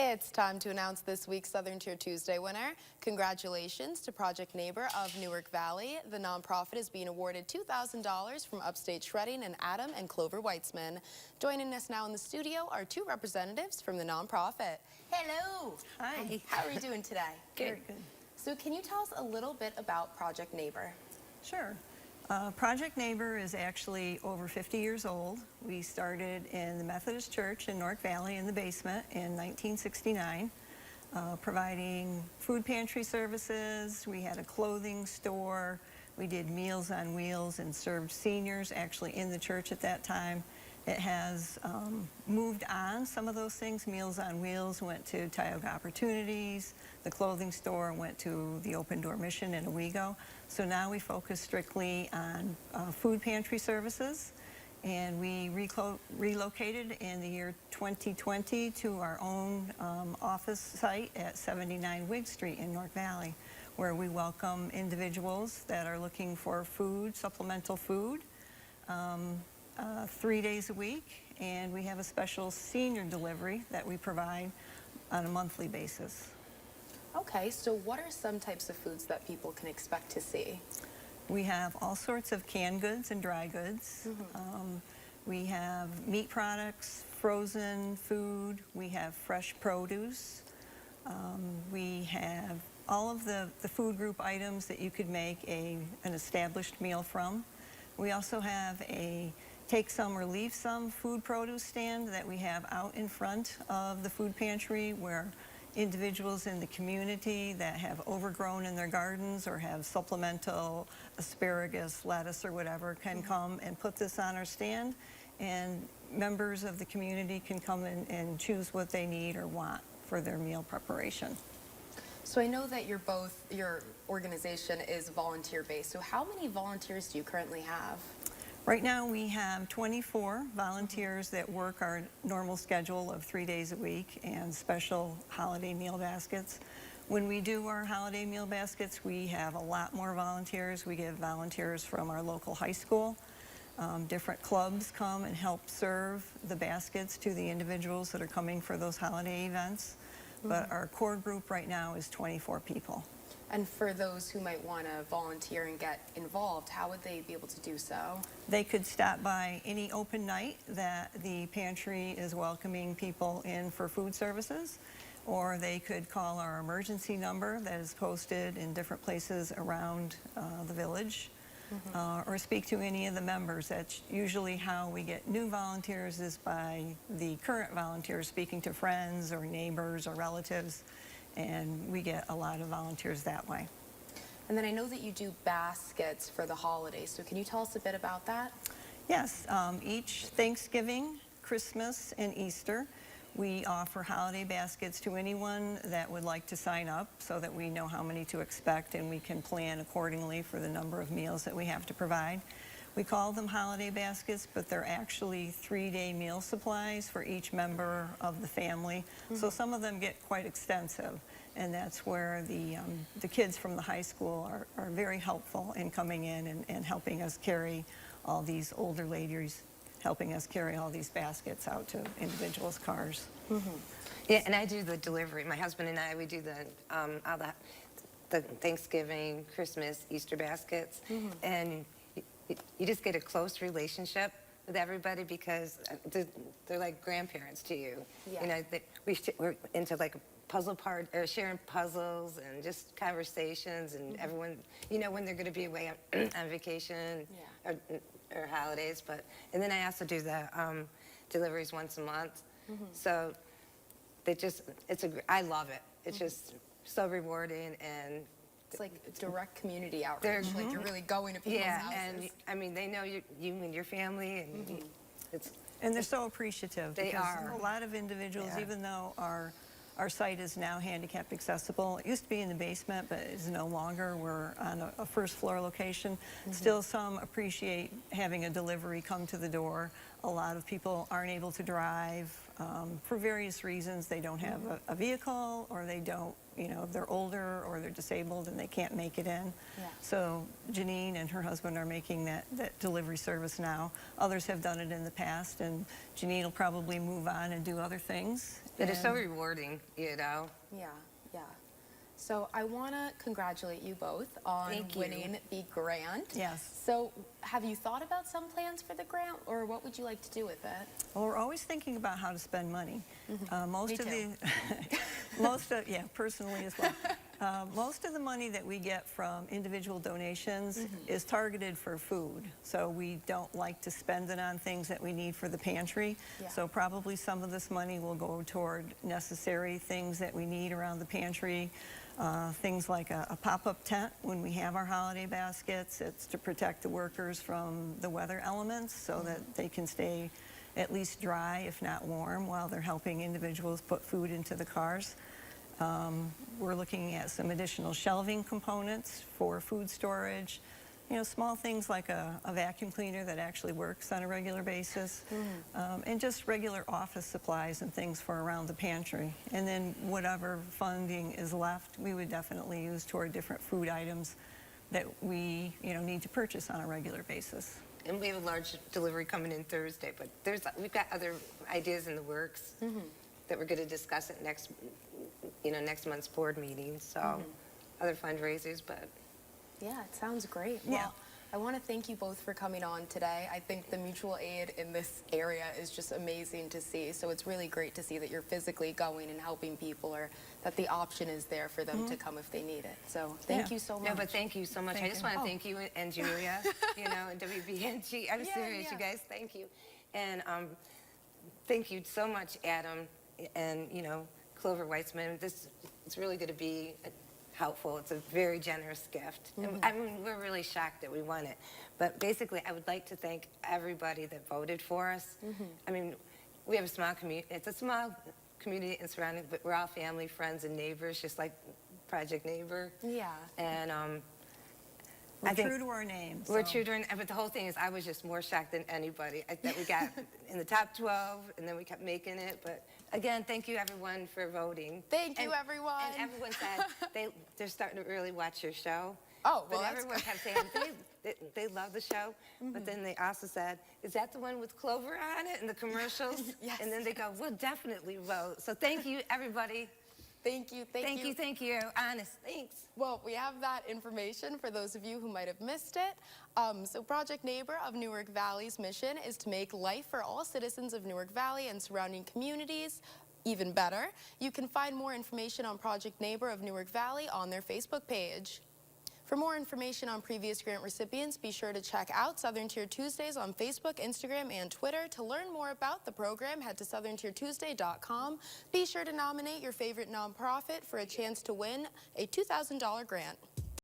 It's time to announce this week's Southern Tier Tuesday winner. Congratulations to Project Neighbor of Newark Valley. The nonprofit is being awarded $2,000 from Upstate Shredding and Adam and Clover Weitzman. Joining us now in the studio are two representatives from the nonprofit. Hello. Hi. How are you doing today? Very good. So can you tell us a little bit about Project Neighbor? Sure. Project Neighbor is actually over 50 years old. We started in the Methodist Church in Newark Valley in the basement in 1969, providing food pantry services. We had a clothing store. We did Meals on Wheels and served seniors actually in the church at that time. It has moved on, some of those things. Meals on Wheels went to Tioga Opportunities. The clothing store went to the Open Door Mission in Owego. So now we focus strictly on food pantry services. And we relocated in the year 2020 to our own office site at 79 Wigg Street in Newark Valley, where we welcome individuals that are looking for food, supplemental food. 3 days a week, and we have a special senior delivery that we provide on a monthly basis. Okay, so what are some types of foods that people can expect to see? We have all sorts of canned goods and dry goods. We have meat products, frozen food, we have fresh produce. We have all of the food group items that you could make an established meal from. We also have a take some or leave some food produce stand that we have out in front of the food pantry, where individuals in the community that have overgrown in their gardens or have supplemental asparagus, lettuce, or whatever can come and put this on our stand, and members of the community can come in and choose what they need or want for their meal preparation. So I know that your organization is volunteer-based. So how many volunteers do you currently have? Right now we have 24 volunteers that work our normal schedule of 3 days a week and special holiday meal baskets. When we do our holiday meal baskets, we have a lot more volunteers. We get volunteers from our local high school. Different clubs come and help serve the baskets to the individuals that are coming for those holiday events. But our core group right now is 24 people. And for those who might want to volunteer and get involved, how would they be able to do so? They could stop by any open night that the pantry is welcoming people in for food services, or they could call our emergency number that is posted in different places around the village, or speak to any of the members. That's usually how we get new volunteers, is by the current volunteers speaking to friends or neighbors or relatives. And we get a lot of volunteers that way. And then I know that you do baskets for the holidays, so can you tell us a bit about that? Yes, each Thanksgiving, Christmas, and Easter, we offer holiday baskets to anyone that would like to sign up, so that we know how many to expect and we can plan accordingly for the number of meals that we have to provide. We call them holiday baskets, but they're actually 3-day meal supplies for each member of the family. So some of them get quite extensive, and that's where the kids from the high school are very helpful in coming in and helping us carry all these older ladies, helping us carry all these baskets out to individuals' cars. Yeah, and I do the delivery. My husband and I, we do all the Thanksgiving, Christmas, Easter baskets, and you just get a close relationship with everybody because they're like grandparents to you. Yeah. You know, we're into like puzzle or sharing puzzles and just conversations, and everyone, you know, when they're going to be away on vacation or holidays. And then I also do the deliveries once a month. So I love it. It's just so rewarding, and It's like direct community outreach, like you're really going to people's houses. And I mean, they know you and your family, and And they're so appreciative. They because are. A lot of individuals, even though our site is now handicap accessible, it used to be in the basement, but is no longer. We're on a first floor location. Still, some appreciate having a delivery come to the door. A lot of people aren't able to drive. for various reasons. They don't have a vehicle, or they don't, they're older or they're disabled and they can't make it in. Yeah. So Janine and her husband are making that delivery service now. Others have done it in the past, and Janine will probably move on and do other things. It is so And- rewarding, Yeah, yeah. So I want to congratulate you both on Thank you. winning the grant. Yes. So have you thought about some plans for the grant, or what would you like to do with it? Well, we're always thinking about how to spend money. Most Me of too. the, yeah, personally as well. Most of the money that we get from individual donations is targeted for food. So we don't like to spend it on things that we need for the pantry. Yeah. So probably some of this money will go toward necessary things that we need around the pantry. Things like a pop-up tent when we have our holiday baskets. It's to protect the workers from the weather elements so that they can stay at least dry, if not warm, while they're helping individuals put food into the cars. We're looking at some additional shelving components for food storage. Small things like a vacuum cleaner that actually works on a regular basis, and just regular office supplies and things for around the pantry. And then whatever funding is left, we would definitely use toward different food items that we, need to purchase on a regular basis. And we have a large delivery coming in Thursday, but we've got other ideas in the works that we're going to discuss at next month's board meeting. So other fundraisers, but Yeah, it sounds great. Yeah. Well, I want to thank you both for coming on today. I think the mutual aid in this area is just amazing to see. So it's really great to see that you're physically going and helping people, or that the option is there for them to come if they need it. So thank Yeah. you so much. no, but thank you so much. Thank I just you. want to Oh. thank you and Julia, and WBNG. I'm Yeah, serious, yeah. you guys. Thank you. And thank you so much, Adam, and, Clover Weitzman. It's really going to be helpful. It's a very generous gift. And, I mean, we're really shocked that we won it. But basically, I would like to thank everybody that voted for us. I mean, we have a small community. It's a small community and surrounding, but we're all family, friends, and neighbors, just like Project Neighbor. Yeah. And We're I think true to our name. we're so- children, but the whole thing is I was just more shocked than anybody that we got in the top 12, and then we kept making it. But again, thank you everyone for voting. Thank you, And- everyone. And everyone said they're starting to really watch your show. Oh, well, but that's everyone kept saying they love the show. But then they also said, "Is that the one with Clover on it in the commercials?" Yes. And then they go, "We'll definitely vote." So thank you, everybody. Thank you. Thank you. Thank you. Honest, thanks. Well, we have that information for those of you who might have missed it. So Project Neighbor of Newark Valley's mission is to make life for all citizens of Newark Valley and surrounding communities even better. You can find more information on Project Neighbor of Newark Valley on their Facebook page. For more information on previous grant recipients, be sure to check out Southern Tier Tuesdays on Facebook, Instagram, and Twitter. To learn more about the program, head to southerntiertuesday.com. Be sure to nominate your favorite nonprofit for a chance to win a $2,000 grant.